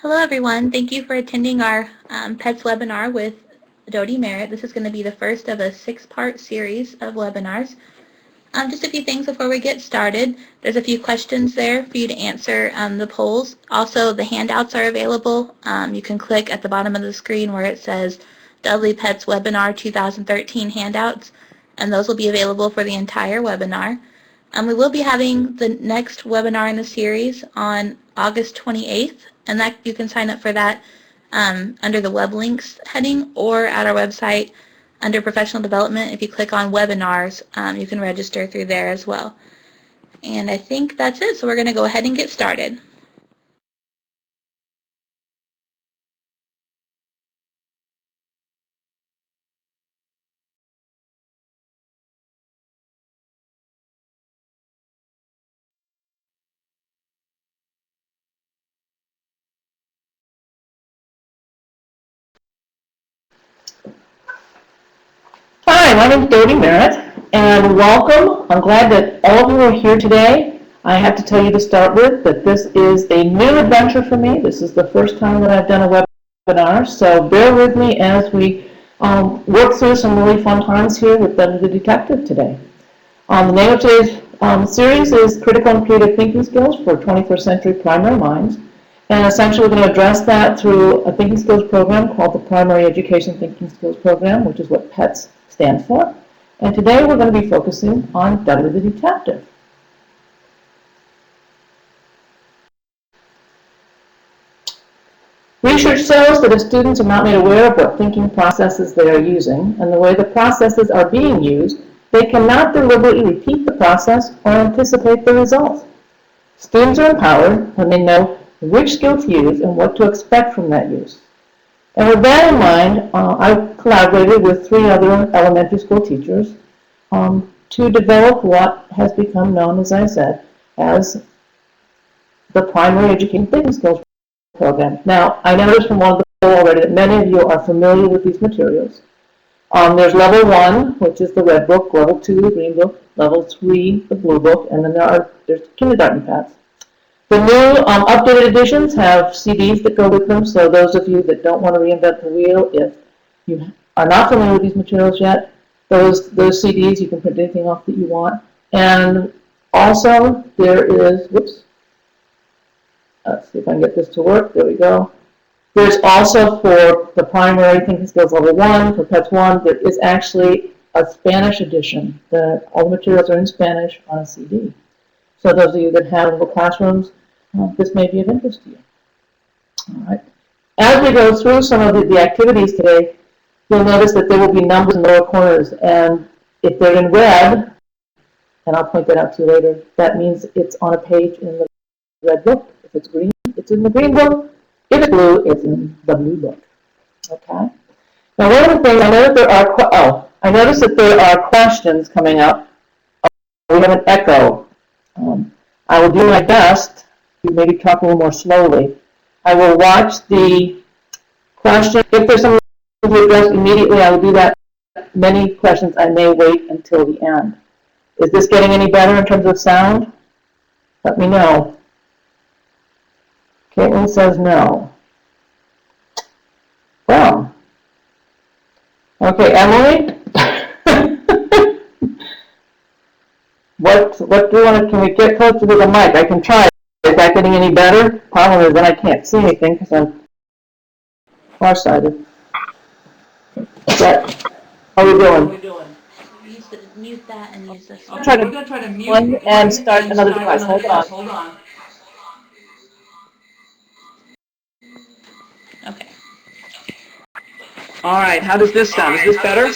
Hello everyone, thank you for attending our PETS webinar with Dodie Merritt. This is going to be the first of a 6-part series of webinars. Just a few things before we get started. There's a few questions there for you to answer the polls. Also, the handouts are available. You can click at the bottom of the screen where it says Dudley PETS Webinar 2013 handouts, and those will be available for the entire webinar. We will be having the next webinar in the series on August 28th, and that you can sign up for that under the web links heading or at our website under professional development. If you click on webinars, you can register through there as well. And I think that's it, so we're going to go ahead and get started. Hi, my name is Dodie Merritt, and welcome. I'm glad that all of you are here today. I have to tell you to start with that this is a new adventure for me. This is the first time that I've done a webinar, so bear with me as we work through some really fun times here with Dudley the Detective today. The name of today's series is Critical and Creative Thinking Skills for 21st Century Primary Minds. And essentially we're going to address that through a thinking skills program called the Primary Education Thinking Skills Program, which is what PETS stands for. And today we're going to be focusing on Dudley the Detective. Research shows that if students are not made aware of what thinking processes they are using and the way the processes are being used, they cannot deliberately repeat the process or anticipate the results. Students are empowered when they know which skill to use and what to expect from that use. And with that in mind, I collaborated with 3 other elementary school teachers to develop what has become known, as I said, as the Primary Education Thinking Skills Program. Now, I noticed from one of the polls already that many of you are familiar with these materials. There's level 1, which is the red book, level 2, the green book, level 3, the blue book, and then there's kindergarten paths. The new updated editions have CDs that go with them, so those of you that don't want to reinvent the wheel, if you are not familiar with these materials yet, those CDs, you can print anything off that you want. And also, there is, whoops, let's see if I can get this to work, there we go. There's also for the primary thinking skills level 1, for PETS 1, there is actually a Spanish edition. All the materials are in Spanish on a CD. So those of you that have little classrooms, this may be of interest to you. All right. As we go through some of the activities today, you'll notice that there will be numbers in the lower corners, and if they're in red, and I'll point that out to you later, that means it's on a page in the red book. If it's green, it's in the green book. If it's blue, it's in the blue book. Okay. Now, one of the things I know that I noticed that there are questions coming up. We have an echo. I will do my best to maybe talk a little more slowly. I will watch the question. If there's something to address immediately, I will do that. Many questions I may wait until the end. Is this getting any better in terms of sound? Let me know. Caitlin says no. Well, okay, Emily. What do you want to, can we get closer to the mic? I can try. Is that getting any better? Problem is then I can't see anything because I'm farsighted. How are we doing? Mute that and use this one. I'll try to mute one and start another device. Hold on. Okay. All right, how does this sound? Is this better?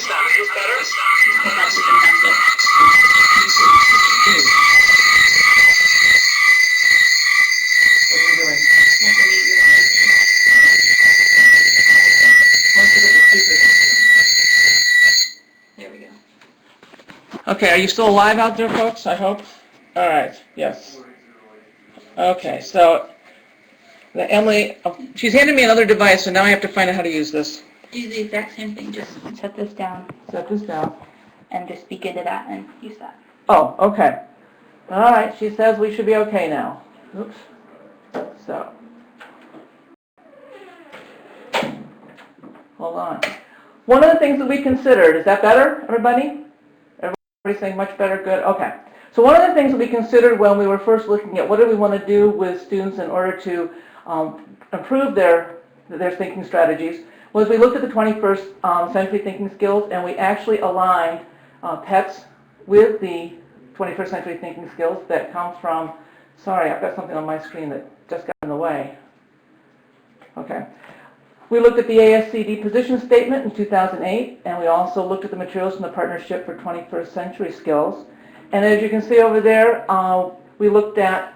There we go. Okay, are you still alive out there, folks? I hope. All right, yes. Okay, so Emily, she's handed me another device, so now I have to find out how to use this. Do the exact same thing, just set this down. Set this down. And just speak into that and use that. Oh, okay. All right, she says we should be okay now. Oops. So, Hold on. One of the things that we considered, is that better, everybody? Everybody saying much better? Good. Okay. So one of the things that we considered when we were first looking at what do we want to do with students in order to improve their thinking strategies was we looked at the 21st century thinking skills, and we actually aligned PETS with the 21st century thinking skills that come from, sorry, I've got something on my screen that just got in the way. Okay. We looked at the ASCD position statement in 2008, and we also looked at the materials from the Partnership for 21st Century Skills. And as you can see over there, we looked at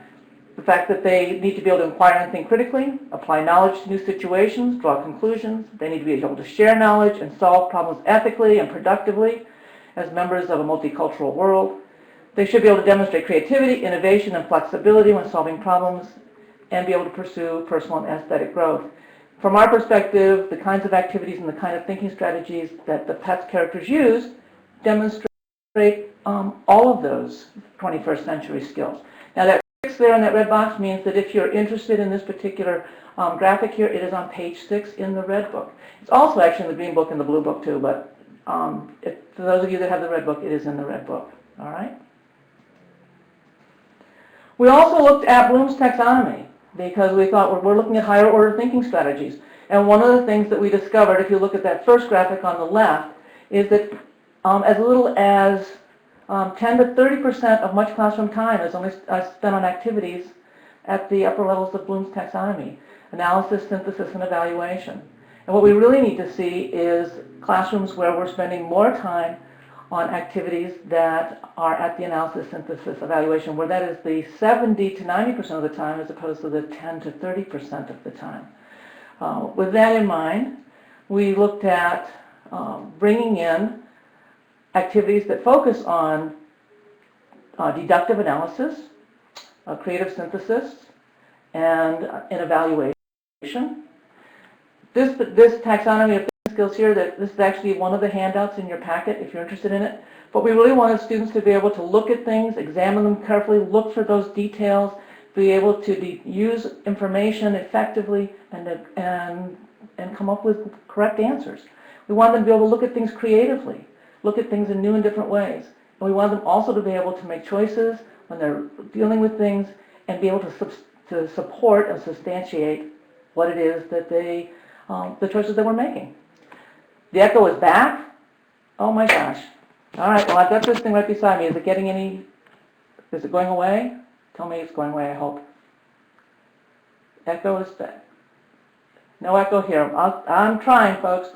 the fact that they need to be able to inquire and think critically, apply knowledge to new situations, draw conclusions. They need to be able to share knowledge and solve problems ethically and productively as members of a multicultural world. They should be able to demonstrate creativity, innovation, and flexibility when solving problems, and be able to pursue personal and aesthetic growth. From our perspective, the kinds of activities and the kind of thinking strategies that the PETS characters use demonstrate all of those 21st century skills. Now that 6 there in that red box means that if you're interested in this particular graphic here, it is on page 6 in the red book. It's also actually in the green book and the blue book too, but for those of you that have the red book, it is in the red book. All right. We also looked at Bloom's taxonomy because we thought we're looking at higher order thinking strategies. And one of the things that we discovered, if you look at that first graphic on the left, is that as little as 10 to 30% of much classroom time is only spent on activities at the upper levels of Bloom's taxonomy: analysis, synthesis, and evaluation. And what we really need to see is classrooms where we're spending more time on activities that are at the analysis, synthesis, evaluation, where that is the 70 to 90% of the time as opposed to the 10 to 30% of the time. With that in mind, we looked at bringing in activities that focus on deductive analysis, creative synthesis, and an evaluation. This taxonomy of skills here, that this is actually one of the handouts in your packet if you're interested in it. But we really wanted students to be able to look at things, examine them carefully, look for those details, be able to use information effectively, and come up with correct answers. We wanted them to be able to look at things creatively, look at things in new and different ways. And we wanted them also to be able to make choices when they're dealing with things and be able to support and substantiate what it is that they, the choices they were making. The echo is back. Oh my gosh. All right, well, I've got this thing right beside me. Is it going away? Tell me it's going away, I hope. Echo is back. No echo here. I'm trying, folks.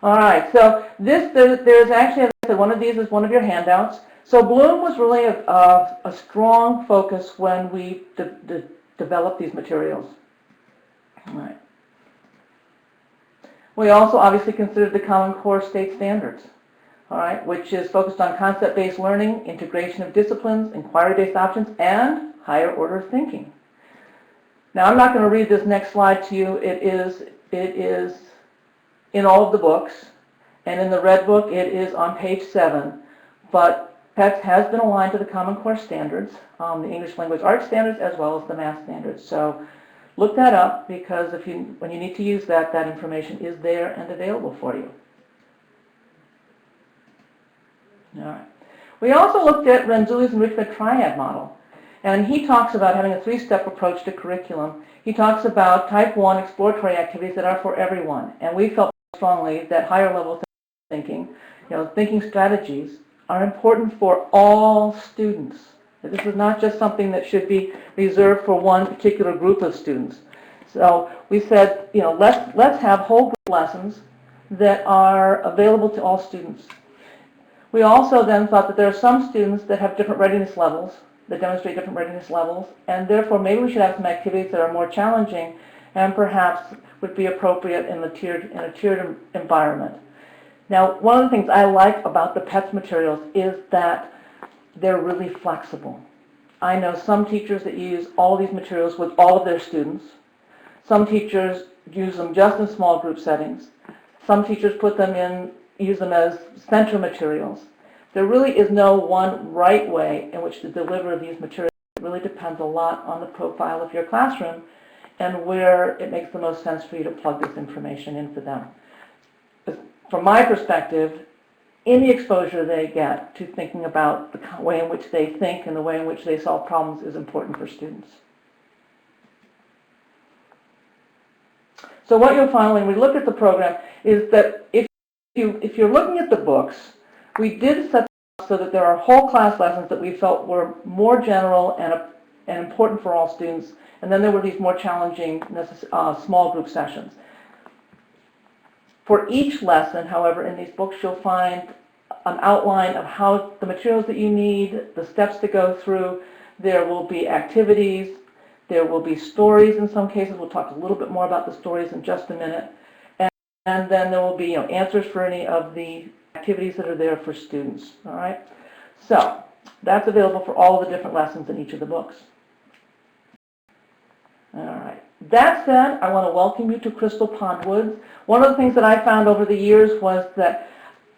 All right, so there's actually, as I said, one of these is one of your handouts. So Bloom was really a strong focus when we developed these materials. All right. We also obviously considered the Common Core State Standards, all right, which is focused on concept-based learning, integration of disciplines, inquiry-based options, and higher order thinking. Now, I'm not going to read this next slide to you. It is in all of the books, and in the red book, it is on page 7. But PETS has been aligned to the Common Core Standards, the English Language Arts Standards, as well as the Math Standards. So look that up, because when you need to use that information is there and available for you. All right. We also looked at Renzulli's enrichment triad model, and he talks about having a 3-step approach to curriculum. He talks about type 1 exploratory activities that are for everyone, and we felt strongly that higher level thinking, thinking strategies are important for all students. This is not just something that should be reserved for one particular group of students. So we said, let's have whole group lessons that are available to all students. We also then thought that there are some students that have different readiness levels, that demonstrate different readiness levels, and therefore maybe we should have some activities that are more challenging and perhaps would be appropriate in a tiered environment. Now, one of the things I like about the PETS materials is that they're really flexible. I know some teachers that use all these materials with all of their students. Some teachers use them just in small group settings. Some teachers use them as center materials. There really is no one right way in which to deliver these materials. It really depends a lot on the profile of your classroom and where it makes the most sense for you to plug this information in for them. from my perspective, any exposure they get to thinking about the way in which they think and the way in which they solve problems is important for students. So what you'll find when we look at the program is that if you're looking at the books, we did set them up so that there are whole class lessons that we felt were more general and important for all students, and then there were these more challenging small group sessions. For each lesson, however, in these books you'll find an outline of how the materials that you need, the steps to go through. There will be activities, there will be stories in some cases. We'll talk a little bit more about the stories in just a minute. And then there will be answers for any of the activities that are there for students. All right? So that's available for all of the different lessons in each of the books. All right. That said, I want to welcome you to Crystal Pond Woods. One of the things that I found over the years was that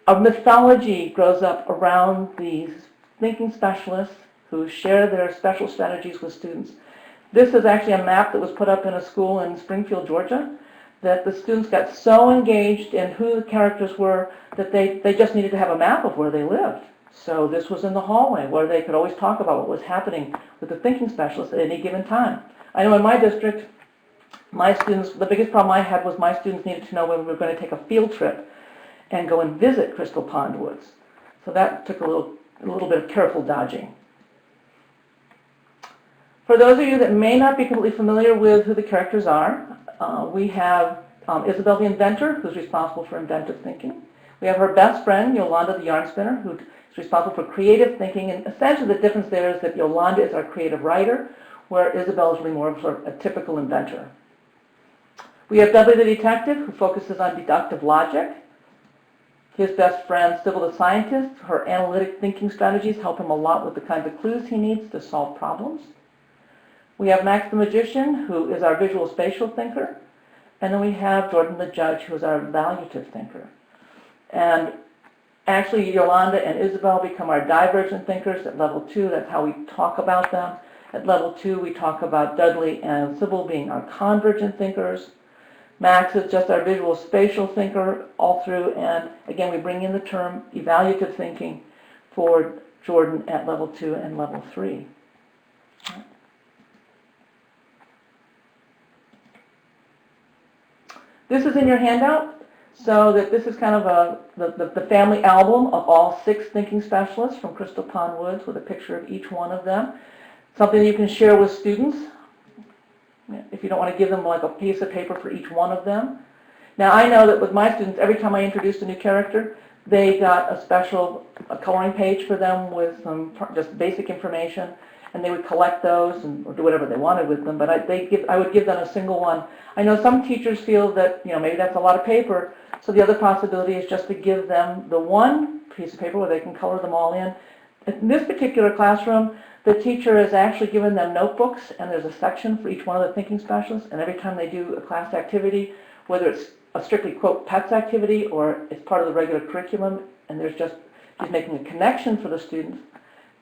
a mythology grows up around these thinking specialists who share their special strategies with students. This is actually a map that was put up in a school in Springfield, Georgia, that the students got so engaged in who the characters were that they just needed to have a map of where they lived. So this was in the hallway where they could always talk about what was happening with the thinking specialists at any given time. I know in my district, my students, the biggest problem I had was my students needed to know when we were going to take a field trip and go and visit Crystal Pond Woods. So that took a little bit of careful dodging. For those of you that may not be completely familiar with who the characters are, we have Isabel the Inventor, who's responsible for inventive thinking. We have her best friend, Yolanda the Yarnspinner, who is responsible for creative thinking. And essentially the difference there is that Yolanda is our creative writer, where Isabel is really more of sort of a typical inventor. We have Dudley the Detective, who focuses on deductive logic. His best friend, Sybil the Scientist, her analytic thinking strategies help him a lot with the kinds of clues he needs to solve problems. We have Max the Magician, who is our visual-spatial thinker. And then we have Jordan the Judge, who is our evaluative thinker. And actually, Yolanda and Isabel become our divergent thinkers at level 2. That's how we talk about them. At level 2, we talk about Dudley and Sybil being our convergent thinkers. Max is just our visual-spatial thinker all through. And again, we bring in the term evaluative thinking for Jordan at level 2 and level 3. This is in your handout, so that this is kind of the family album of all 6 thinking specialists from Crystal Pond Woods with a picture of each one of them. Something you can share with students if you don't want to give them like a piece of paper for each one of them. Now I know that with my students, every time I introduced a new character, they got a special coloring page for them with some just basic information, and they would collect those or do whatever they wanted with them, but I would give them a single one. I know some teachers feel that, maybe that's a lot of paper, so the other possibility is just to give them the one piece of paper where they can color them all in. In this particular classroom, the teacher has actually given them notebooks, and there's a section for each one of the thinking specialists, and every time they do a class activity, whether it's a strictly, quote, pets activity, or it's part of the regular curriculum, and she's making a connection for the students,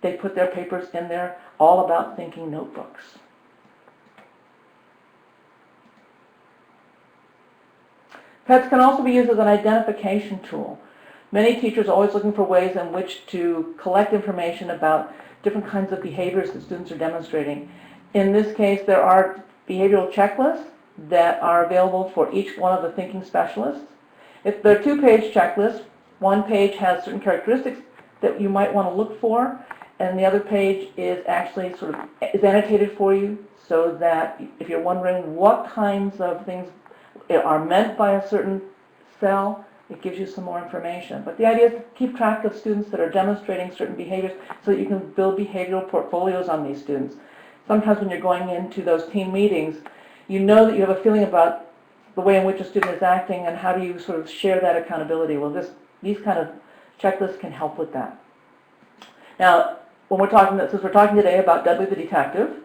they put their papers in there all about thinking notebooks. Pets can also be used as an identification tool. Many teachers are always looking for ways in which to collect information about different kinds of behaviors that students are demonstrating. In this case, there are behavioral checklists that are available for each one of the thinking specialists. They're 2-page checklists. One page has certain characteristics that you might want to look for, and the other page is actually is annotated for you, so that if you're wondering what kinds of things are meant by a certain cell, it gives you some more information. But the idea is to keep track of students that are demonstrating certain behaviors so that you can build behavioral portfolios on these students. Sometimes when you're going into those team meetings, you know that you have a feeling about the way in which a student is acting, and how do you sort of share that accountability. Well, these kind of checklists can help with that. Now, since we're talking today about Dudley the Detective,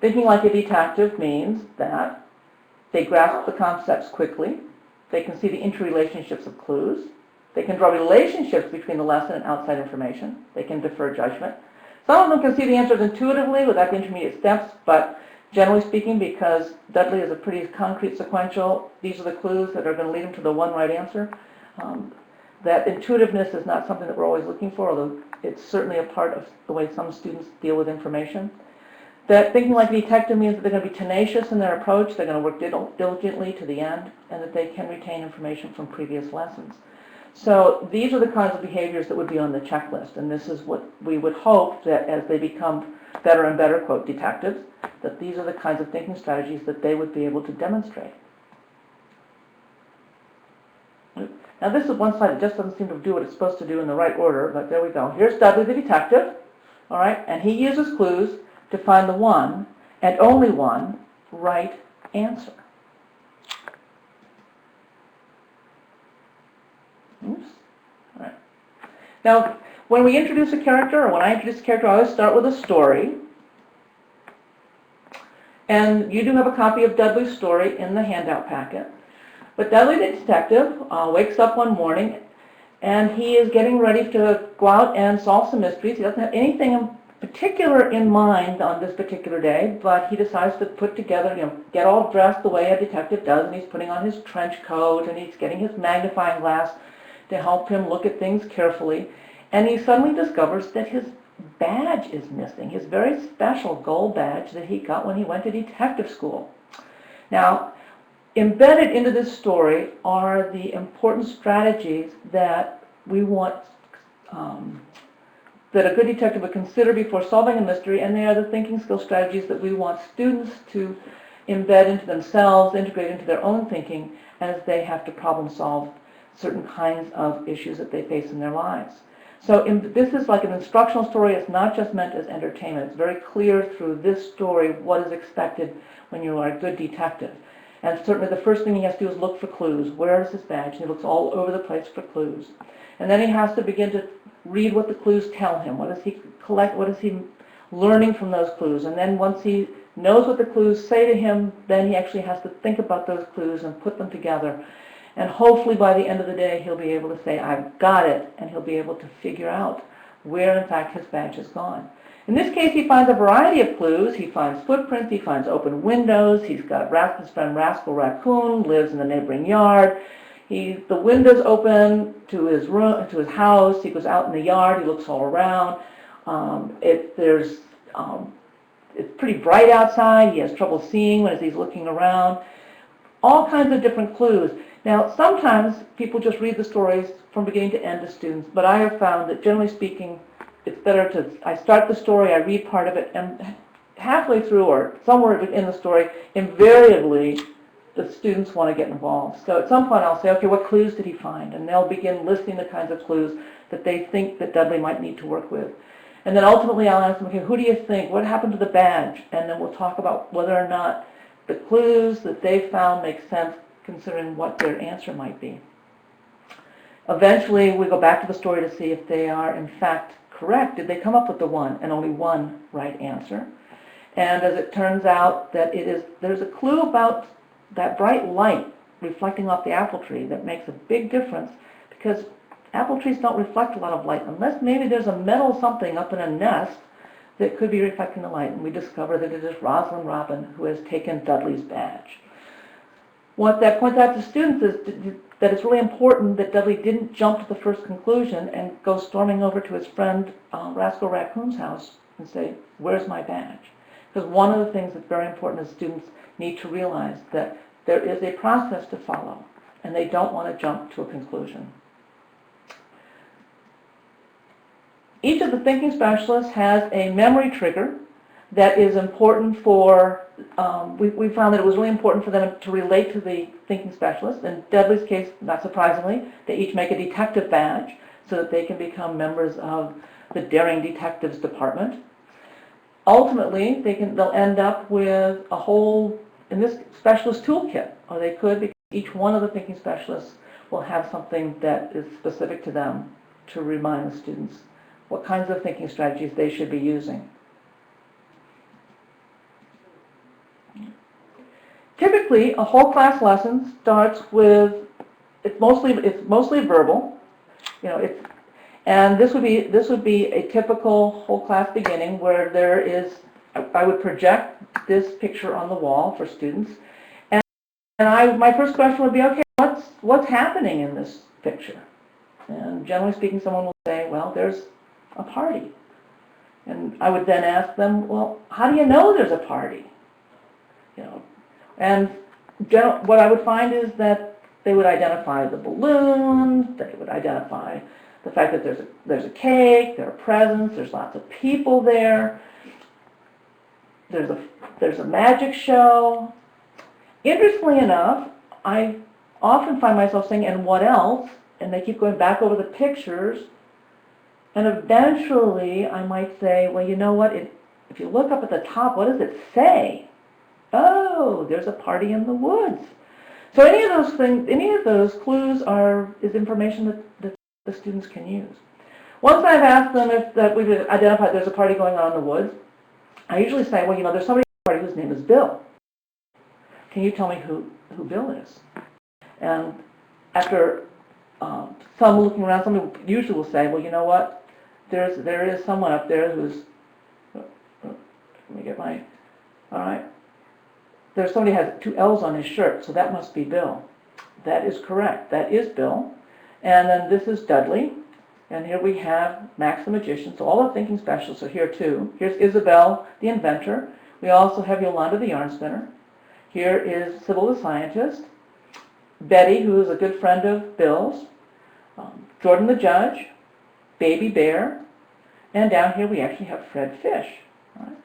thinking like a detective means that they grasp the concepts quickly, they can see the interrelationships of clues, they can draw relationships between the lesson and outside information, they can defer judgment. Some of them can see the answers intuitively without the intermediate steps, but generally speaking, because Dudley is a pretty concrete sequential, these are the clues that are going to lead them to the one right answer, That intuitiveness is not something that we're always looking for, although it's certainly a part of the way some students deal with information. That thinking like a detective means that they're going to be tenacious in their approach, they're going to work diligently to the end, and that they can retain information from previous lessons. So these are the kinds of behaviors that would be on the checklist, and this is what we would hope that as they become better and better, quote, detectives, that these are the kinds of thinking strategies that they would be able to demonstrate. Now this is one slide that just doesn't seem to do what it's supposed to do in the right order, but there we go. Here's Dudley the Detective, all right, and he uses clues to find the one and only one right answer. Oops. All right. Now, when we introduce a character, or when I introduce a character, I always start with a story. And you do have a copy of Dudley's story in the handout packet. But Dudley the Detective wakes up one morning, and he is getting ready to go out and solve some mysteries. He doesn't have anything in particular in mind on this particular day, but he decides to put together, get all dressed the way a detective does, and he's putting on his trench coat, and he's getting his magnifying glass to help him look at things carefully. And he suddenly discovers that his badge is missing, his very special gold badge that he got when he went to detective school. Now, embedded into this story are the important strategies that we want, that a good detective would consider before solving a mystery, and they are the thinking skill strategies that we want students to embed into themselves, integrate into their own thinking as they have to problem solve certain kinds of issues that they face in their lives. So this is like an instructional story. It's not just meant as entertainment. It's very clear through this story what is expected when you are a good detective. And certainly the first thing he has to do is look for clues. Where is his badge? And he looks all over the place for clues. And then he has to begin to read what the clues tell him. What does he collect? What is he learning from those clues? And then once he knows what the clues say to him, then he actually has to think about those clues and put them together. And hopefully by the end of the day, he'll be able to say, I've got it, and he'll be able to figure out where, in fact, his badge has gone. In this case, he finds a variety of clues. He finds footprints, he finds open windows, he's got his friend Rascal Raccoon, lives in the neighboring yard. The window's open to his room, to his house. He goes out in the yard, he looks all around. It's pretty bright outside. He has trouble seeing as he's looking around. All kinds of different clues. Now, sometimes people just read the stories from beginning to end to students, but I have found that generally speaking, it's better to, I start the story, I read part of it, and halfway through or somewhere in the story, invariably, the students want to get involved. So at some point I'll say, okay, what clues did he find? And they'll begin listing the kinds of clues that they think that Dudley might need to work with. And then ultimately I'll ask them, okay, who do you think? What happened to the badge? And then we'll talk about whether or not the clues that they found make sense considering what their answer might be. Eventually we go back to the story to see if they are in fact correct. Did they come up with the one and only one right answer? And as it turns out that there's a clue about that bright light reflecting off the apple tree that makes a big difference, because apple trees don't reflect a lot of light unless maybe there's a metal something up in a nest that could be reflecting the light. And we discover that it is Rosalind Robin who has taken Dudley's badge. What that points out to students is that it's really important that Dudley didn't jump to the first conclusion and go storming over to his friend Rascal Raccoon's house and say, where's my badge? Because one of the things that's very important is students need to realize that there is a process to follow, and they don't want to jump to a conclusion. Each of the thinking specialists has a memory trigger that is important for, we found that it was really important for them to relate to the thinking specialist. In Dudley's case, not surprisingly, they each make a detective badge so that they can become members of the Daring Detectives Department. Ultimately, they'll end up with a whole, in this specialist toolkit, or they could, because each one of the thinking specialists will have something that is specific to them to remind the students what kinds of thinking strategies they should be using. Typically, a whole class lesson starts with, it's mostly verbal, and this would be a typical whole class beginning where there is, I would project this picture on the wall for students, and my first question would be, okay, what's happening in this picture? And generally speaking, someone will say, well, there's a party. And I would then ask them, well, how do you know there's a party? You know, and what I would find is that they would identify the balloons, they would identify the fact that there's a cake, there are presents, there's lots of people there, there's a magic show. Interestingly enough, I often find myself saying, and what else? And they keep going back over the pictures, and eventually I might say, well, you know what, if you look up at the top, what does it say? Oh, there's a party in the woods. So any of those things, any of those clues is information that the students can use. Once I've asked them if we've identified there's a party going on in the woods, I usually say, well, you know, there's somebody at the party whose name is Bill. Can you tell me who Bill is? And after some looking around, somebody usually will say, well, you know what, there is someone up there who's, let me get my, all right. There's somebody who has 2 L's on his shirt, so that must be Bill. That is correct. That is Bill. And then this is Dudley. And here we have Max the Magician. So all the thinking specialists are here too. Here's Isabel the Inventor. We also have Yolanda the Yarnspinner. Here is Sybil the Scientist. Betty, who is a good friend of Bill's. Jordan the Judge. Baby Bear. And down here we actually have Fred Fish. All right.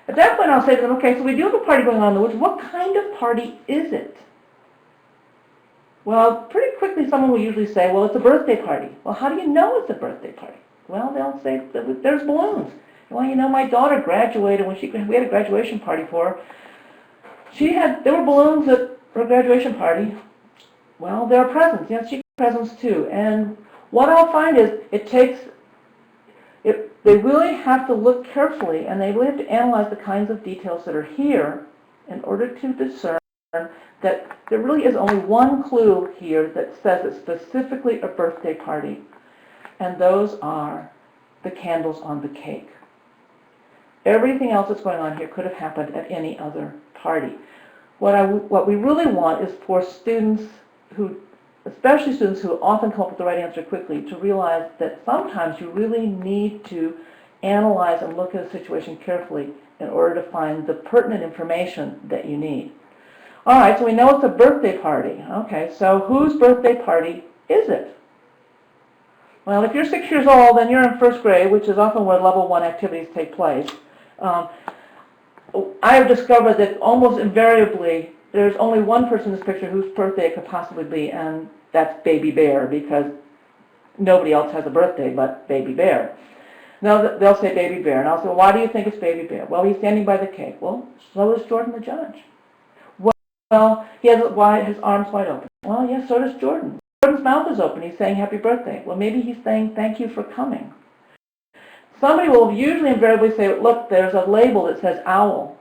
At that point, I'll say to them, okay, so we do have a party going on in the woods. What kind of party is it? Well, pretty quickly, someone will usually say, well, it's a birthday party. Well, how do you know it's a birthday party? Well, they'll say, there's balloons. Well, you know, my daughter graduated we had a graduation party for her. There were balloons at her graduation party. Well, there are presents. Yes, she got presents too. And what I'll find is they really have to look carefully, and they really have to analyze the kinds of details that are here in order to discern that there really is only one clue here that says it's specifically a birthday party, and those are the candles on the cake. Everything else that's going on here could have happened at any other party. What we really want is for students especially students who often come up with the right answer quickly, to realize that sometimes you really need to analyze and look at a situation carefully in order to find the pertinent information that you need. All right, so we know it's a birthday party. Okay, so whose birthday party is it? Well, if you're 6 years old and you're in first grade, which is often where level 1 activities take place, I have discovered that almost invariably there's only one person in this picture whose birthday it could possibly be, and that's Baby Bear, because nobody else has a birthday but Baby Bear. Now they'll say Baby Bear, and I'll say, well, why do you think it's Baby Bear? Well, he's standing by the cake. Well, so is Jordan the Judge. Well, he has his arms wide open. Well, yes, so does Jordan. Jordan's mouth is open. He's saying happy birthday. Well, maybe he's saying thank you for coming. Somebody will usually invariably say, look, there's a label that says owl,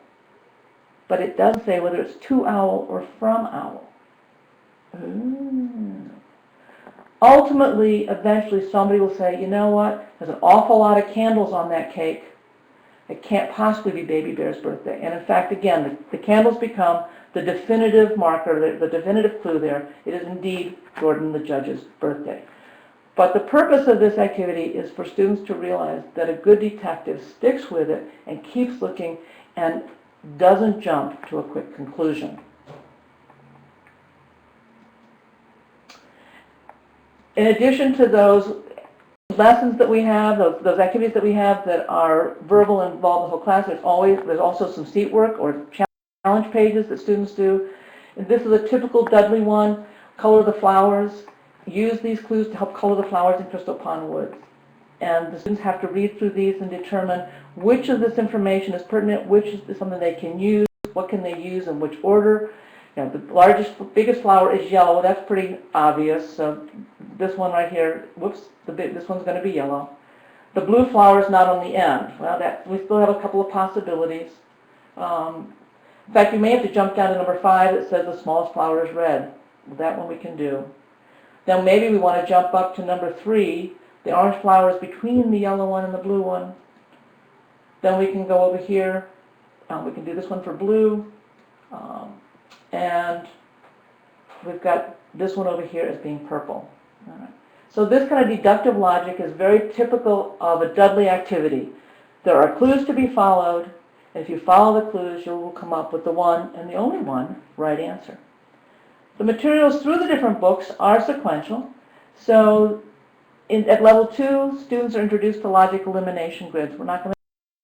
but it doesn't say whether it's to owl or from owl. Ultimately, eventually, somebody will say, you know what, there's an awful lot of candles on that cake. It can't possibly be Baby Bear's birthday. And in fact, again, the candles become the definitive marker, the definitive clue there. It is indeed Jordan the Judge's birthday. But the purpose of this activity is for students to realize that a good detective sticks with it and keeps looking and doesn't jump to a quick conclusion. In addition to those lessons that we have, those activities that we have that are verbal and involve the whole class, there's also some seat work or challenge pages that students do. And this is a typical Dudley one: color the flowers. Use these clues to help color the flowers in Crystal Pond Woods. And the students have to read through these and determine which of this information is pertinent, which is something they can use, what can they use, in which order. You know, the biggest flower is yellow. That's pretty obvious. So this one right here, this one's going to be yellow. The blue flower is not on the end. Well, we still have a couple of possibilities. In fact, you may have to jump down to number 5 that says the smallest flower is red. That one we can do. Then maybe we want to jump up to number 3. The orange flower is between the yellow one and the blue one. Then we can go over here. We can do this one for blue. And we've got this one over here as being purple. All right. So this kind of deductive logic is very typical of a Dudley activity. There are clues to be followed, and if you follow the clues, you will come up with the one and the only one right answer. The materials through the different books are sequential. So at level 2, students are introduced to logic elimination grids. We're not going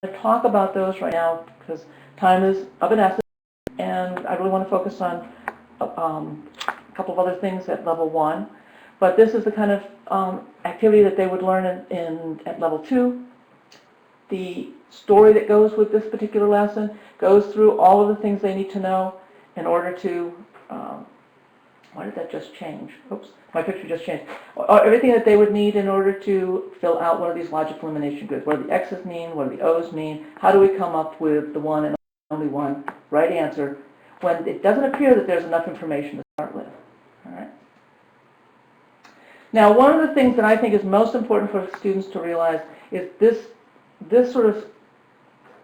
to talk about those right now because time is of an essence, and I really want to focus on a couple of other things at level 1. But this is the kind of activity that they would learn at level 2. The story that goes with this particular lesson goes through all of the things they need to know in order to, why did that just change? Oops, my picture just changed. Everything that they would need in order to fill out one of these logic elimination grids. What do the X's mean? What do the O's mean? How do we come up with the one and only one right answer when it doesn't appear that there's enough information to start with? All right. Now, one of the things that I think is most important for students to realize is this sort of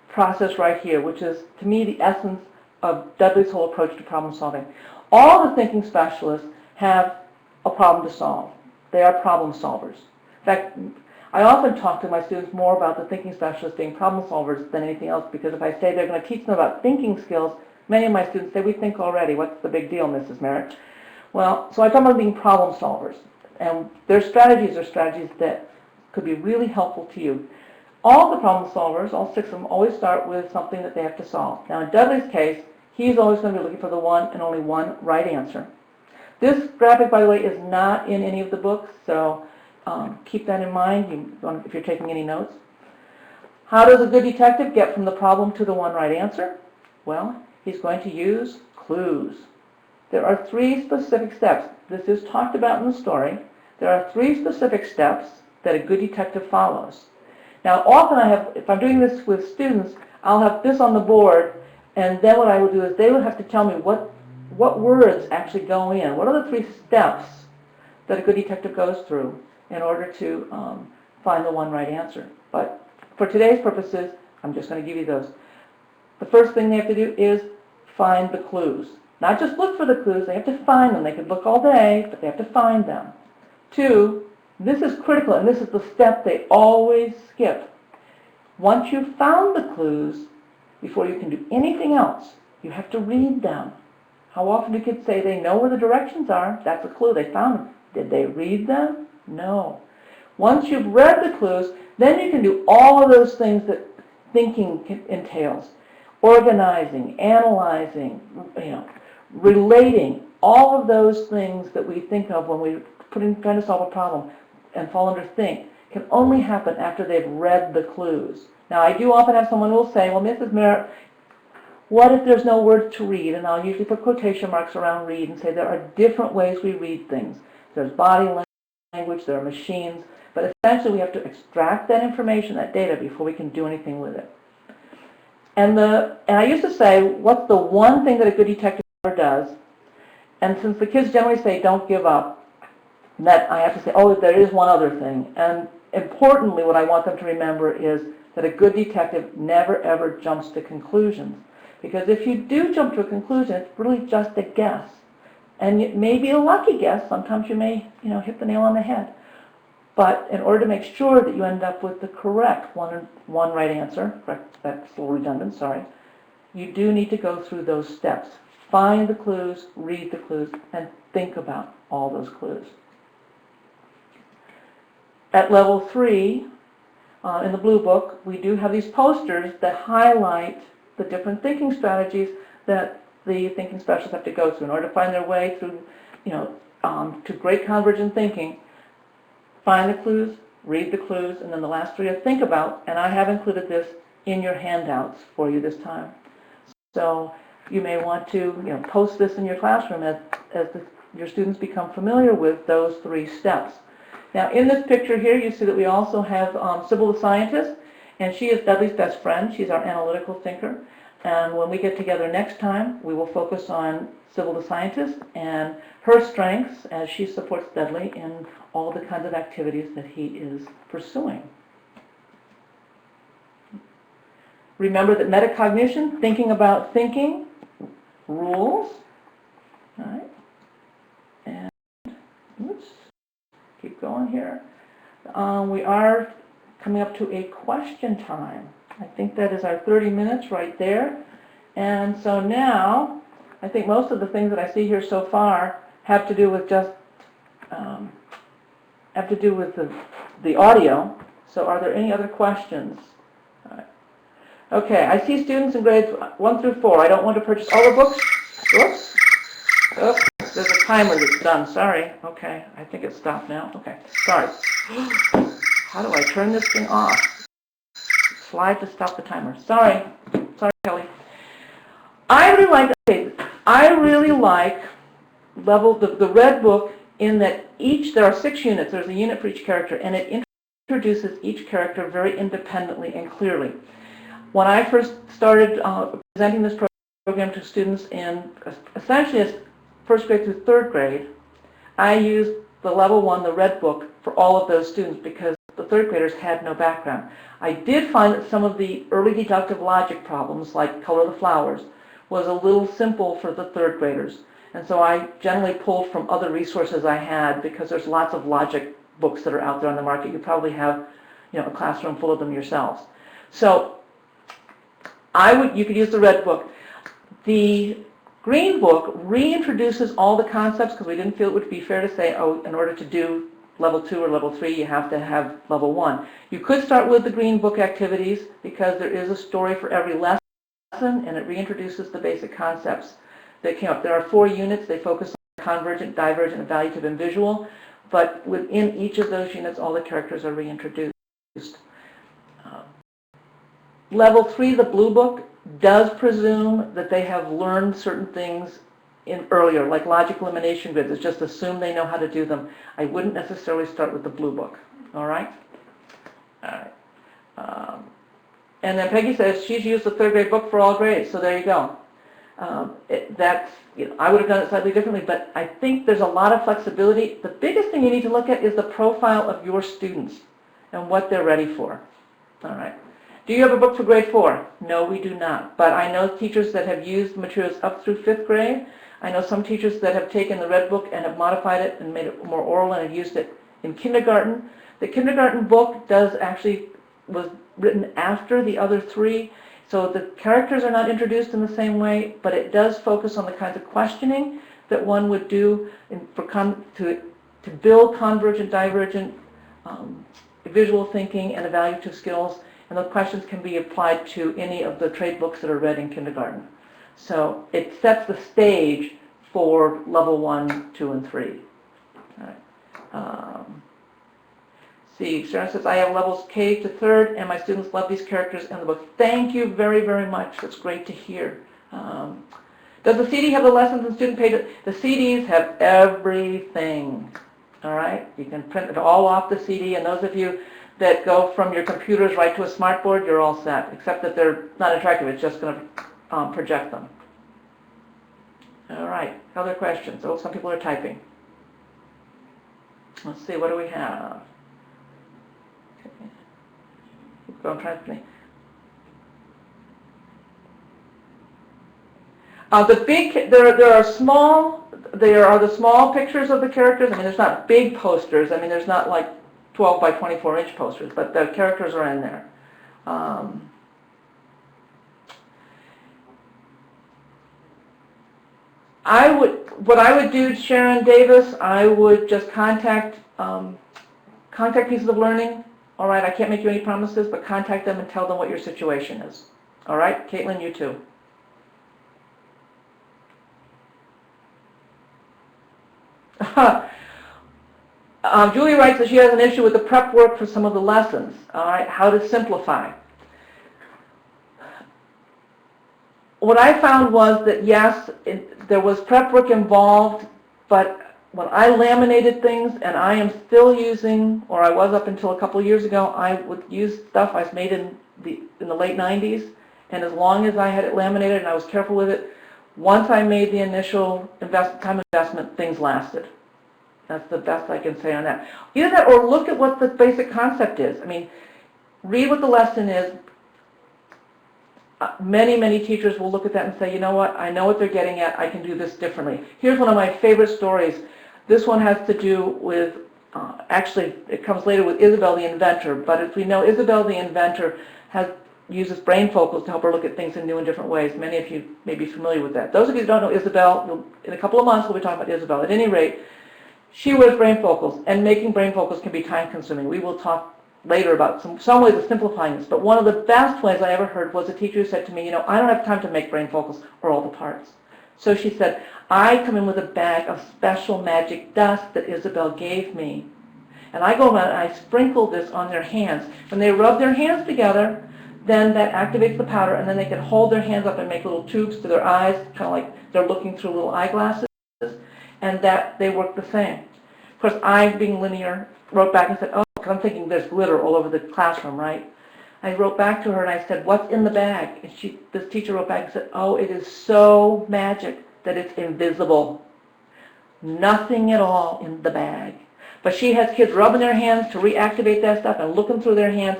process right here, which is, to me, the essence of Dudley's whole approach to problem solving. All the thinking specialists have a problem to solve. They are problem solvers. In fact, I often talk to my students more about the thinking specialists being problem solvers than anything else, because if I say they're going to teach them about thinking skills, many of my students say, we think already. What's the big deal, Mrs. Merritt? Well, so I talk about being problem solvers. And their strategies are strategies that could be really helpful to you. All the problem solvers, all 6 of them, always start with something that they have to solve. Now, in Dudley's case, he's always going to be looking for the one and only one right answer. This graphic, by the way, is not in any of the books, so keep that in mind if you're taking any notes. How does a good detective get from the problem to the one right answer? Well, he's going to use clues. There are 3 specific steps. This is talked about in the story. There are 3 specific steps that a good detective follows. Now, often if I'm doing this with students, I'll have this on the board, and then what I will do is they will have to tell me what words actually go in. What are the 3 steps that a good detective goes through in order to find the one right answer? But for today's purposes, I'm just going to give you those. The first thing they have to do is find the clues. Not just look for the clues, they have to find them. They could look all day, but they have to find them. 2, this is critical, and this is the step they always skip. Once you've found the clues, before you can do anything else, you have to read them. How often do kids say they know where the directions are? That's a clue. They found them. Did they read them? No. Once you've read the clues, then you can do all of those things that thinking entails. Organizing, analyzing, relating, all of those things that we think of when we're trying to solve a problem and fall under think can only happen after they've read the clues. Now, I do often have someone who will say, well, Mrs. Merritt, what if there's no word to read? And I'll usually put quotation marks around read and say there are different ways we read things. There's body language, there are machines, but essentially we have to extract that information, that data, before we can do anything with it. And I used to say, what's the one thing that a good detective does? And since the kids generally say, don't give up, that I have to say, oh, there is one other thing. And importantly, what I want them to remember is that a good detective never, ever jumps to conclusions. Because if you do jump to a conclusion, it's really just a guess. And it may be a lucky guess. Sometimes you may, hit the nail on the head. But in order to make sure that you end up with the correct one right answer, that's a little redundant, sorry, you do need to go through those steps. Find the clues, read the clues, and think about all those clues. At level 3, in the blue book, we do have these posters that highlight the different thinking strategies that the thinking specialists have to go through in order to find their way through, to great convergent thinking. Find the clues, read the clues, and then the last 3 are think about, and I have included this in your handouts for you this time. So you may want to post this in your classroom as your students become familiar with those 3 steps. Now, in this picture here, you see that we also have Sybil the Scientist, and she is Dudley's best friend. She's our analytical thinker. And when we get together next time, we will focus on Sybil the Scientist and her strengths as she supports Dudley in all the kinds of activities that he is pursuing. Remember that metacognition, thinking about thinking, rules. All right. And, oops. keep going here. We are coming up to a question time. I think that is our 30 minutes right there. And so now, I think most of the things that I see here so far have to do with just, have to do with the audio. So are there any other questions? All right. Okay, I see students in grades 1 through 4. I don't want to purchase all the books. Whoops. Oops. There's a timer that's done. Sorry. Okay, I think it's stopped now. Okay, sorry. How do I turn this thing off? Slide to stop the timer. Sorry. Sorry, Kelly. I really like the red book in that there are 6 units. There's a unit for each character, and it introduces each character very independently and clearly. When I first started presenting this program to students in essentially as first grade through third grade, I used the level 1, the red book, for all of those students because the third graders had no background. I did find that some of the early deductive logic problems, like color the flowers, was a little simple for the third graders. And so I generally pulled from other resources I had because there's lots of logic books that are out there on the market. You probably have, a classroom full of them yourselves. So you could use the red book. The green book reintroduces all the concepts because we didn't feel it would be fair to say, oh, in order to do level 2 or level 3, you have to have level 1. You could start with the green book activities because there is a story for every lesson and it reintroduces the basic concepts that came up. There are 4 units. They focus on convergent, divergent, evaluative, and visual. But within each of those units, all the characters are reintroduced. Level 3, the blue book, does presume that they have learned certain things earlier, like logic elimination grids. It's just assume they know how to do them. I wouldn't necessarily start with the blue book. All right? All right. And then Peggy says she's used the third grade book for all grades, so there you go. I would have done it slightly differently, but I think there's a lot of flexibility. The biggest thing you need to look at is the profile of your students and what they're ready for. All right. Do you have a book for grade 4? No, we do not. But I know teachers that have used materials up through 5th grade. I know some teachers that have taken the red book and have modified it and made it more oral and have used it in kindergarten. The kindergarten book was written after the other 3. So the characters are not introduced in the same way, but it does focus on the kinds of questioning that one would do to build convergent, divergent, visual thinking and evaluative skills. And those questions can be applied to any of the trade books that are read in kindergarten. So it sets the stage for level 1, 2, and 3. All right. See, Sharon says, I have levels K to 3rd, and my students love these characters in the book. Thank you very, very much. That's great to hear. Does the CD have the lessons and student pages? The CDs have everything. All right? You can print it all off the CD, and those of you that go from your computers right to a smartboard, you're all set, except that they're not interactive. It's just going to project them. All right. Other questions? Oh, some people are typing. Let's see. What do we have? Go try to think. There are the small pictures of the characters. I mean, there's not big posters. I mean, there's not like 12 by 24 inch posters, but the characters are in there. What I would do, Sharon Davis, I would just contact Pieces of Learning. All right, I can't make you any promises, but contact them and tell them what your situation is. All right, Caitlin, you too. Julie writes that she has an issue with the prep work for some of the lessons. All right, how to simplify. What I found was that yes, there was prep work involved, but when I laminated things, and I am still using, or I was up until a couple of years ago, I would use stuff I made in the late 90s, and as long as I had it laminated and I was careful with it, once I made the initial time investment, things lasted. That's the best I can say on that. Either that or look at what the basic concept is. I mean, read what the lesson is. Many teachers will look at that and say, you know what, I know what they're getting at, I can do this differently. Here's one of my favorite stories. This one has to do with actually, it comes later with Isabel the Inventor, but as we know, Isabel the Inventor uses brain focals to help her look at things in new and different ways. Many of you may be familiar with that. Those of you who don't know Isabel, in a couple of months we'll be talking about Isabel. At any rate, she wears brain focals, and making brain focals can be time-consuming. We will talk later about some ways of simplifying this, but one of the best ways I ever heard was a teacher who said to me, I don't have time to make brain focals or all the parts. So she said, I come in with a bag of special magic dust that Isabel gave me, and I go around and I sprinkle this on their hands. When they rub their hands together, then that activates the powder, and then they can hold their hands up and make little tubes to their eyes, kind of like they're looking through little eyeglasses, and that they work the same. Of course, I, being linear, wrote back and said, oh, because I'm thinking there's glitter all over the classroom, right? I wrote back to her and I said, what's in the bag? And this teacher wrote back and said, oh, it is so magic that it's invisible. Nothing at all in the bag. But she has kids rubbing their hands to reactivate that stuff and looking through their hands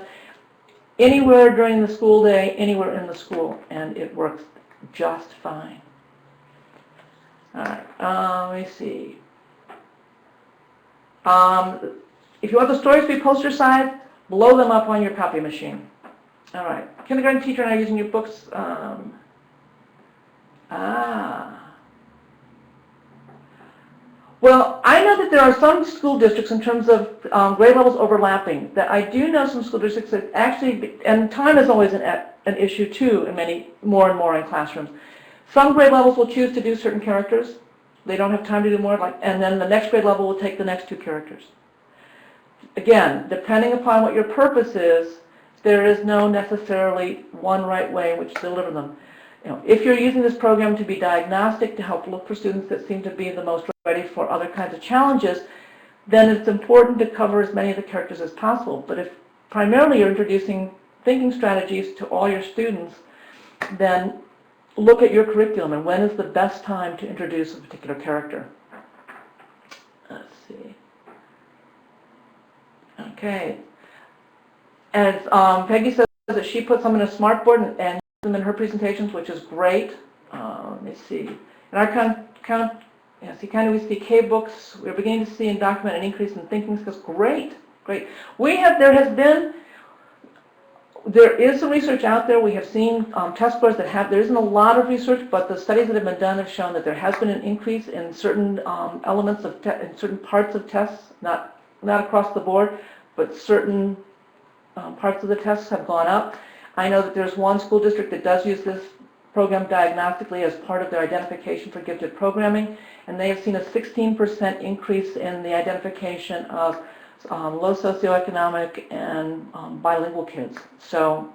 anywhere during the school day, anywhere in the school, and it works just fine. All right, let me see. If you want the stories to be poster size, blow them up on your copy machine. All right, kindergarten teacher and I are using your books. Well, I know that there are some school districts in terms of grade levels overlapping, that I do know some school districts that actually, and time is always an issue too in many, more and more in classrooms. Some grade levels will choose to do certain characters. They don't have time to do more, and then the next grade level will take the next two characters. Again, depending upon what your purpose is, there is no necessarily one right way in which to deliver them. If you're using this program to be diagnostic, to help look for students that seem to be the most ready for other kinds of challenges, then it's important to cover as many of the characters as possible. But if primarily you're introducing thinking strategies to all your students, then look at your curriculum and when is the best time to introduce a particular character. Let's see. Okay. And Peggy says that she puts them in a smartboard and them in her presentations, which is great. Let me see. In our CK books, we're beginning to see and document an increase in thinking skills. Great, great. There is some research out there. We have seen test scores there isn't a lot of research, but the studies that have been done have shown that there has been an increase in certain elements of, in certain parts of tests, not across the board, but certain parts of the tests have gone up. I know that there's one school district that does use this program diagnostically as part of their identification for gifted programming, and they have seen a 16% increase in the identification of low socioeconomic and bilingual kids. So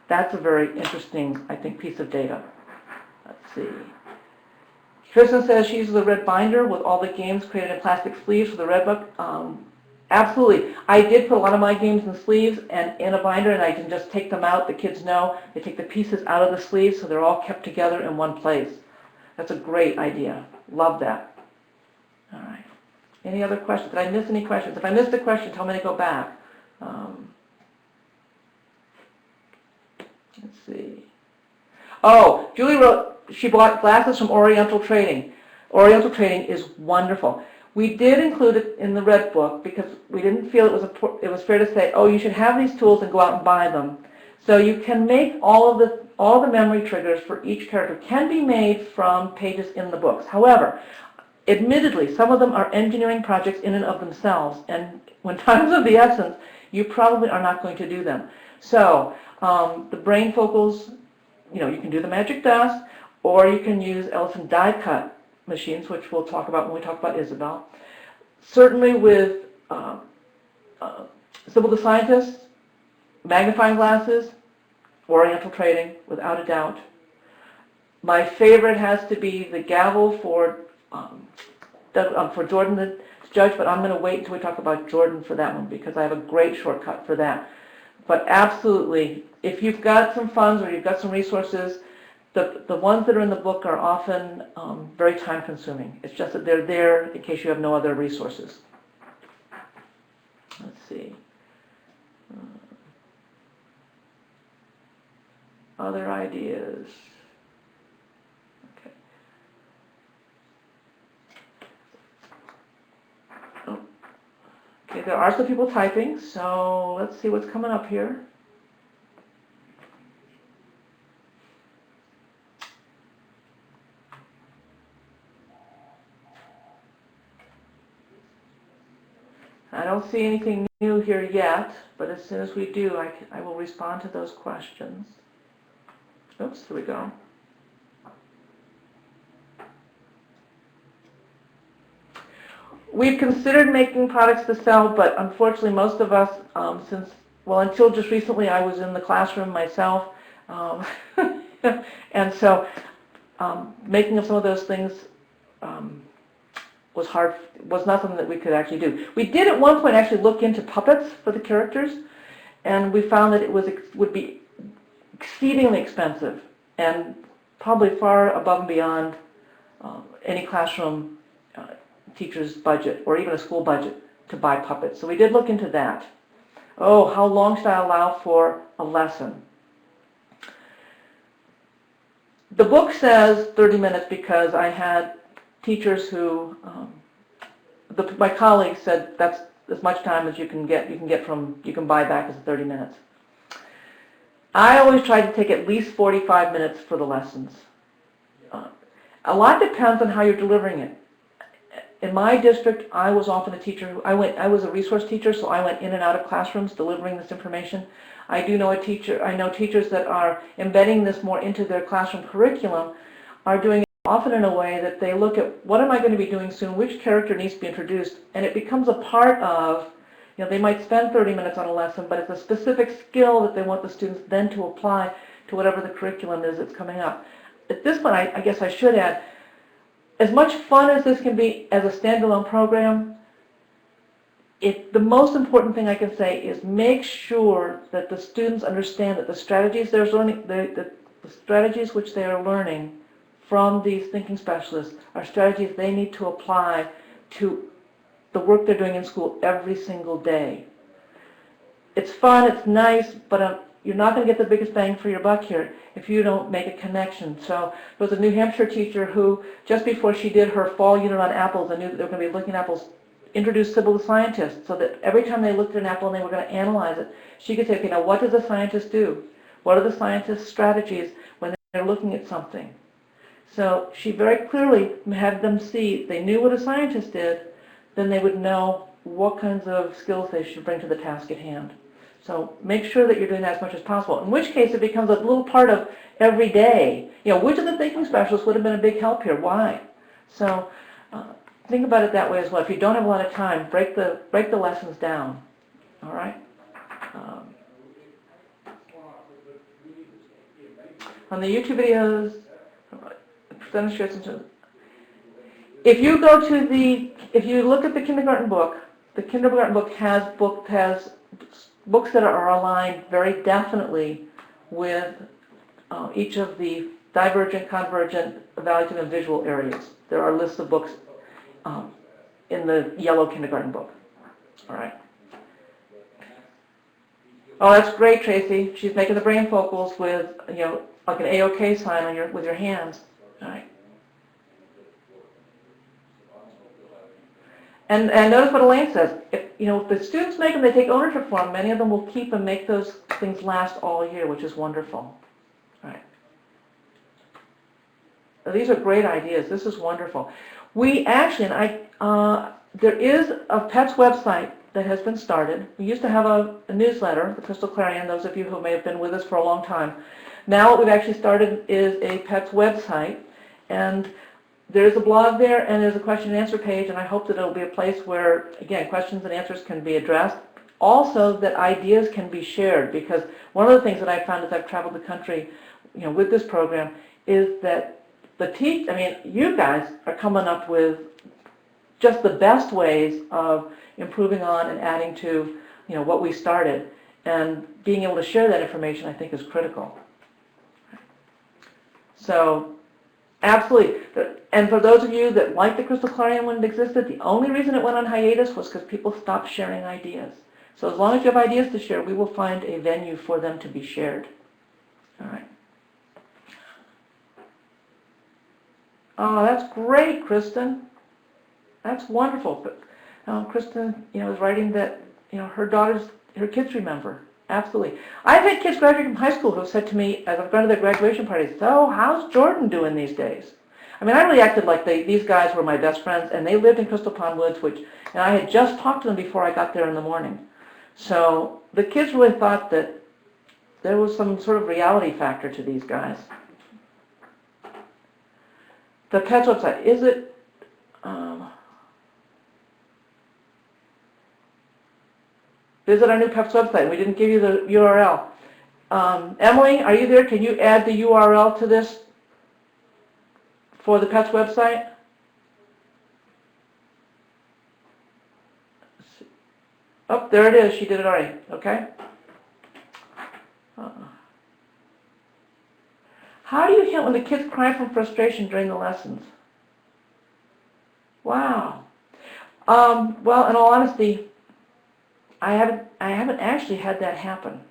that's a very interesting, I think, piece of data. Let's see. Kristen says she uses a red binder with all the games created in plastic sleeves for the red book. Absolutely. I did put a lot of my games in sleeves and in a binder, and I can just take them out. The kids know. They take the pieces out of the sleeves so they're all kept together in one place. That's a great idea. Love that. All right. Any other questions? Did I miss any questions? If I missed a question, tell me to go back. Let's see. Oh, Julie wrote, she bought glasses from Oriental Trading. Oriental Trading is wonderful. We did include it in the red book because we didn't feel it was fair to say, oh, you should have these tools and go out and buy them. So you can make all the memory triggers for each character can be made from pages in the books. However, admittedly, some of them are engineering projects in and of themselves, and when time is of the essence, you probably are not going to do them. So the brain focals, you can do the magic dust, or you can use Ellison die-cut machines, which we'll talk about when we talk about Isabel. Certainly with Sybil the Scientist, magnifying glasses, Oriental Trading, without a doubt. My favorite has to be the gavel for Jordan the Judge, but I'm going to wait until we talk about Jordan for that one because I have a great shortcut for that. But absolutely, if you've got some funds or you've got some resources, the ones that are in the book are often very time consuming. It's just that they're there in case you have no other resources. Let's see. Other ideas. Okay. Okay, there are some people typing, so let's see what's coming up here. I don't see anything new here yet, but as soon as we do, I will respond to those questions. Oops, here we go. We've considered making products to sell, but unfortunately most of us, until just recently I was in the classroom myself, and so making of some of those things was hard, was not something that we could actually do. We did at one point actually look into puppets for the characters, and we found that it would be exceedingly expensive and probably far above and beyond any classroom teacher's budget or even a school budget to buy puppets. So we did look into that. Oh, how long should I allow for a lesson? The book says 30 minutes because I had teachers who, my colleagues said that's as much time as you can buy back as 30 minutes. I always try to take at least 45 minutes for the lessons. A lot depends on how you're delivering it. In my district, I was often a teacher. I was a resource teacher, so I went in and out of classrooms delivering this information. I know teachers that are embedding this more into their classroom curriculum are doing it often in a way that they look at what am I going to be doing soon, which character needs to be introduced, and it becomes a part of, they might spend 30 minutes on a lesson, but it's a specific skill that they want the students then to apply to whatever the curriculum is that's coming up. At this point, I guess I should add, as much fun as this can be as a standalone program, the most important thing I can say is make sure that the students understand that the strategies they're learning, the strategies which they are learning from these thinking specialists are strategies they need to apply to the work they're doing in school every single day. It's fun, it's nice, but you're not going to get the biggest bang for your buck here if you don't make a connection. So there was a New Hampshire teacher who, just before she did her fall unit on apples and knew that they were going to be looking at apples, introduced Sybil the Scientist so that every time they looked at an apple and they were going to analyze it, she could say, okay, now what does a scientist do? What are the scientist's strategies when they're looking at something? So she very clearly had them see, they knew what a scientist did, then they would know what kinds of skills they should bring to the task at hand. So make sure that you're doing that as much as possible, in which case it becomes a little part of every day. Which of the thinking specialists would have been a big help here? Why? So think about it that way as well. If you don't have a lot of time, break the lessons down. All right? On the YouTube videos, if you look at the kindergarten book has books that are aligned very definitely with each of the divergent, convergent, evaluative, and visual areas. There are lists of books in the yellow kindergarten book. All right. Oh, that's great, Tracy. She's making the brain focals with, like an A-OK sign on with your hands. All right. And notice what Elaine says. If the students make them, they take ownership for them. Many of them will keep and make those things last all year, which is wonderful. All right. Now, these are great ideas. This is wonderful. We actually, there is a PETS website that has been started. We used to have a newsletter, the Crystal Clarion, those of you who may have been with us for a long time. Now what we've actually started is a PETS website, and there's a blog there, and there's a question and answer page, and I hope that it'll be a place where, again, questions and answers can be addressed. Also, that ideas can be shared, because one of the things that I've found as I've traveled the country, with this program, is that you guys are coming up with just the best ways of improving on and adding to, what we started, and being able to share that information, I think, is critical. So, absolutely. And for those of you that like the Crystal Clarion when it existed, the only reason it went on hiatus was because people stopped sharing ideas. So as long as you have ideas to share, we will find a venue for them to be shared. All right. Oh, that's great, Kristen. That's wonderful. Kristen, is writing that, her kids remember. Absolutely. I've had kids graduating from high school who said to me, as I've gone to their graduation parties, so how's Jordan doing these days? I mean, I really acted like these guys were my best friends, and they lived in Crystal Pond Woods, and I had just talked to them before I got there in the morning. So the kids really thought that there was some sort of reality factor to these guys. The PETS website, is it, visit our new PEPS website. We didn't give you the URL. Emily, are you there? Can you add the URL to this for the PEPS website? Oh, there it is. She did it already. Okay. How do you handle when the kids cry from frustration during the lessons? Wow. Well, in all honesty, I haven't actually had that happen.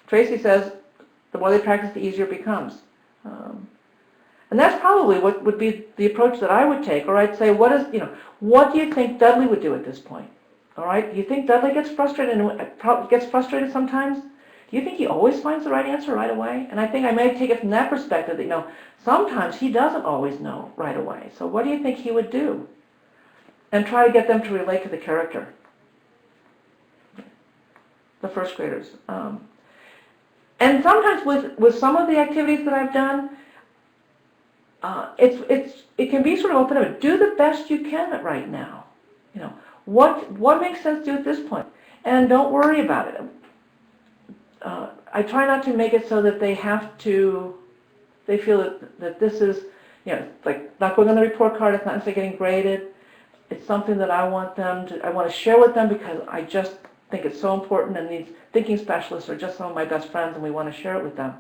Tracy says the more they practice, the easier it becomes. And that's probably what would be the approach that I would take. Or I'd say, what do you think Dudley would do at this point? All right, do you think Dudley gets frustrated sometimes? Do you think he always finds the right answer right away? And I think I may take it from that perspective that, sometimes he doesn't always know right away. So what do you think he would do? And try to get them to relate to the character, the first graders. And sometimes with some of the activities that I've done, it can be sort of open-ended. Do the best you can right now. What makes sense to do at this point, and don't worry about it. I try not to make it so that they feel that this is, like not going on the report card. It's not necessarily getting graded. It's something that I want to share with them because I just think it's so important, and these thinking specialists are just some of my best friends, and we want to share it with them.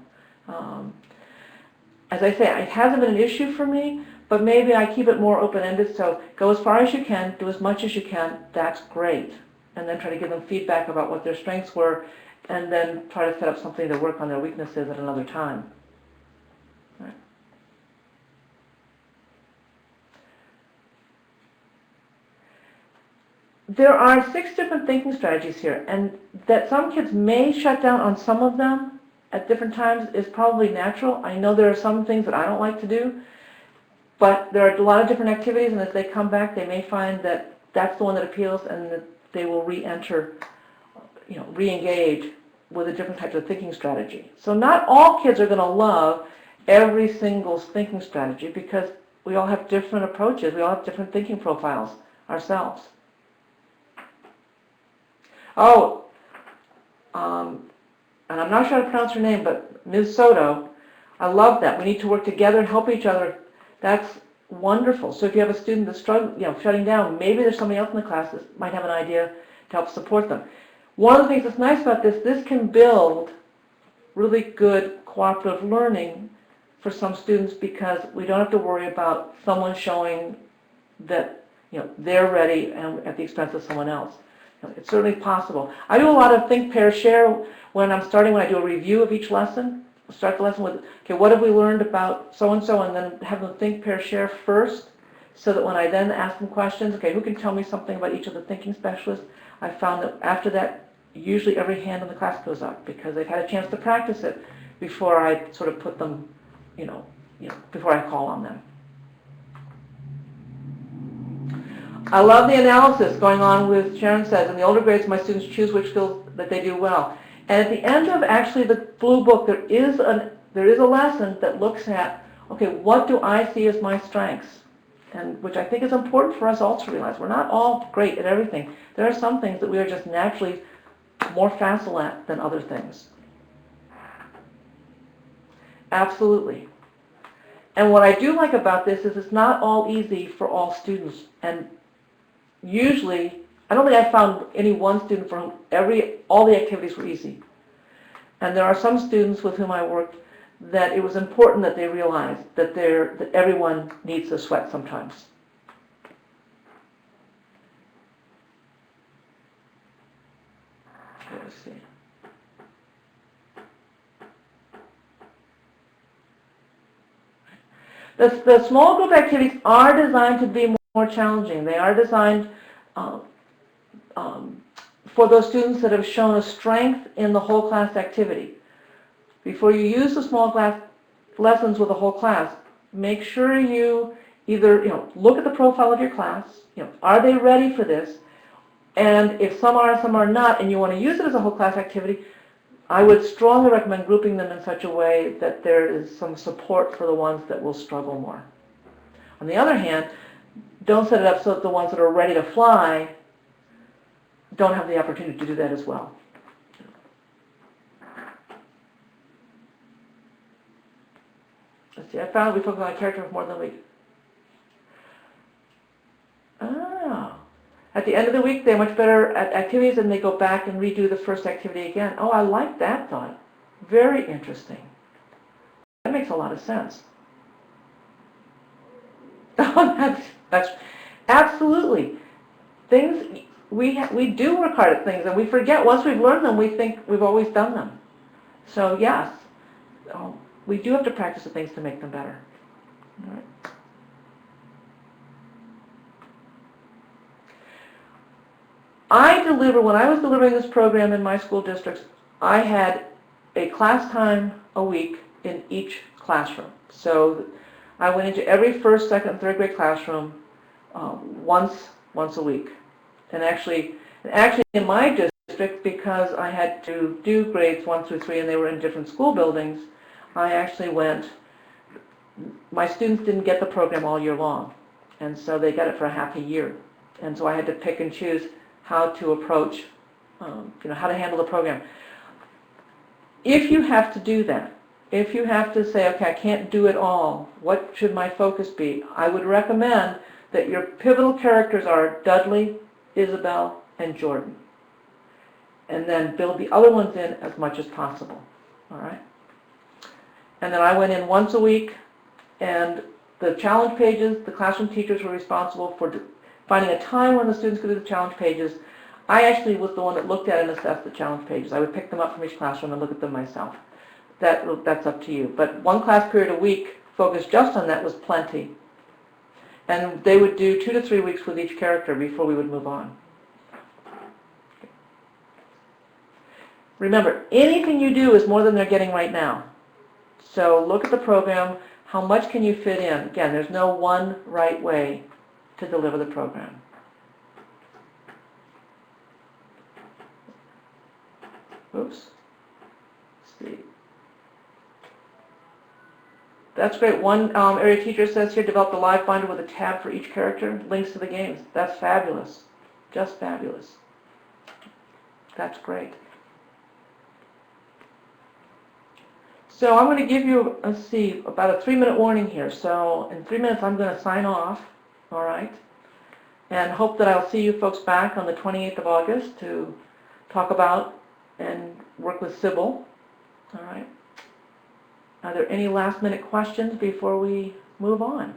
As I say, it hasn't been an issue for me, but maybe I keep it more open-ended, so go as far as you can, do as much as you can, that's great. And then try to give them feedback about what their strengths were, and then try to set up something to work on their weaknesses at another time. Right. There are 6 different thinking strategies here, and that some kids may shut down on some of them at different times is probably natural. I know there are some things that I don't like to do, but there are a lot of different activities, and as they come back, they may find that that's the one that appeals, and that they will re-enter, re-engage with a different type of thinking strategy. So not all kids are going to love every single thinking strategy because we all have different approaches. We all have different thinking profiles ourselves. Oh, and I'm not sure how to pronounce her name, but Ms. Soto, I love that. We need to work together and help each other. That's wonderful. So if you have a student that's struggling, shutting down, maybe there's somebody else in the class that might have an idea to help support them. One of the things that's nice about this can build really good cooperative learning for some students because we don't have to worry about someone showing that they're ready and at the expense of someone else. It's certainly possible. I do a lot of think, pair, share when I do a review of each lesson. I'll start the lesson with, okay, what have we learned about so-and-so, and then have them think, pair, share first, so that when I then ask them questions, okay, who can tell me something about each of the thinking specialists? I found that after that, usually every hand in the class goes up because they've had a chance to practice it before I sort of put them, before I call on them. I love the analysis going on with Sharon says, in the older grades, my students choose which skills that they do well. And at the end of actually the blue book, there is a lesson that looks at, okay, what do I see as my strengths? And which I think is important for us all to realize. We're not all great at everything. There are some things that we are just naturally more facile at than other things. Absolutely. And what I do like about this is it's not all easy for all students. And usually, I don't think I found any one student for whom all the activities were easy. And there are some students with whom I worked that it was important that they realize that everyone needs to sweat sometimes. Let's see. The small group activities are designed to be more more challenging. They are designed for those students that have shown a strength in the whole class activity. Before you use the small class lessons with the whole class, make sure you either look at the profile of your class. Are they ready for this? And if some are not, and you want to use it as a whole class activity, I would strongly recommend grouping them in such a way that there is some support for the ones that will struggle more. On the other hand, don't set it up so that the ones that are ready to fly don't have the opportunity to do that as well. Let's see, I found we focus on a character for more than a week. Oh. At the end of the week, they're much better at activities and they go back and redo the first activity again. Oh, I like that thought. Very interesting. That makes a lot of sense. Oh, that's absolutely. Things, we do work hard at things and we forget. Once we've learned them, we think we've always done them. So yes, we do have to practice the things to make them better. All right. When I was delivering this program in my school districts, I had a class time a week in each classroom. So I went into every first, second, and third grade classroom once a week. And actually in my district, because I had to do grades 1 through 3 and they were in different school buildings, I actually my students didn't get the program all year long. And so they got it for a half a year. And so I had to pick and choose how to approach, how to handle the program. If you have to do that, if you have to say, okay, I can't do it all, what should my focus be? I would recommend that your pivotal characters are Dudley, Isabel, and Jordan. And then build the other ones in as much as possible, all right? And then I went in once a week, and the challenge pages, the classroom teachers were responsible for finding a time when the students could do the challenge pages. I actually was the one that looked at and assessed the challenge pages. I would pick them up from each classroom and look at them myself. That's up to you. But one class period a week focused just on that was plenty. And they would do 2 to 3 weeks with each character before we would move on. Remember, anything you do is more than they're getting right now. So look at the program. How much can you fit in? Again, there's no one right way to deliver the program. Oops. Let's see. That's great. One area teacher says here, develop a live binder with a tab for each character, links to the games. That's fabulous. Just fabulous. That's great. So I'm going to give you, let's see, about a 3-minute warning here. So in 3 minutes, I'm going to sign off, all right? And hope that I'll see you folks back on the 28th of August to talk about and work with Sybil, all right? Are there any last-minute questions before we move on?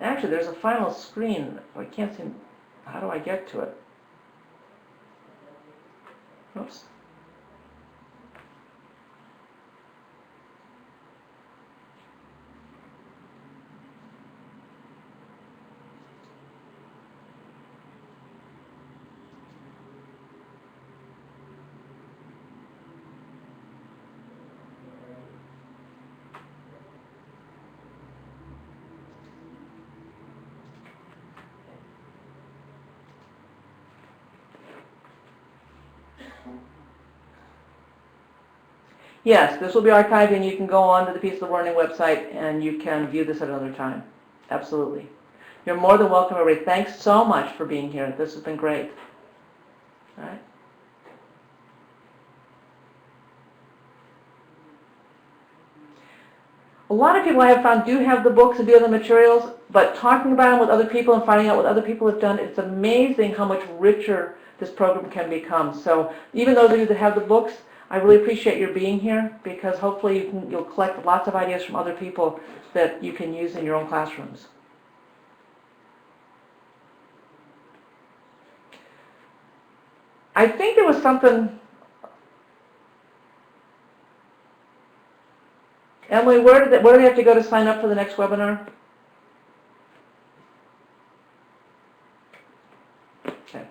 Actually, there's a final screen. I can't see. How do I get to it? Oops. Yes, this will be archived and you can go on to the Piece of Learning website and you can view this at another time. Absolutely. You're more than welcome, everybody. Thanks so much for being here. This has been great. All right. A lot of people I have found do have the books and do have the materials, but talking about them with other people and finding out what other people have done, it's amazing how much richer this program can become. So even those of you that have the books, I really appreciate your being here because hopefully you'll collect lots of ideas from other people that you can use in your own classrooms. I think there was something, Emily, where do they have to go to sign up for the next webinar? Okay.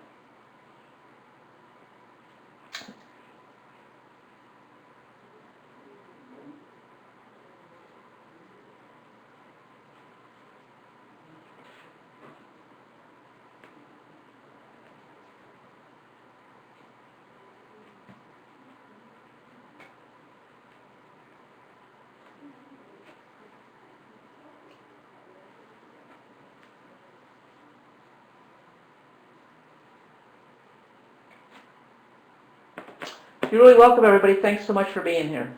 You're really welcome, everybody. Thanks so much for being here.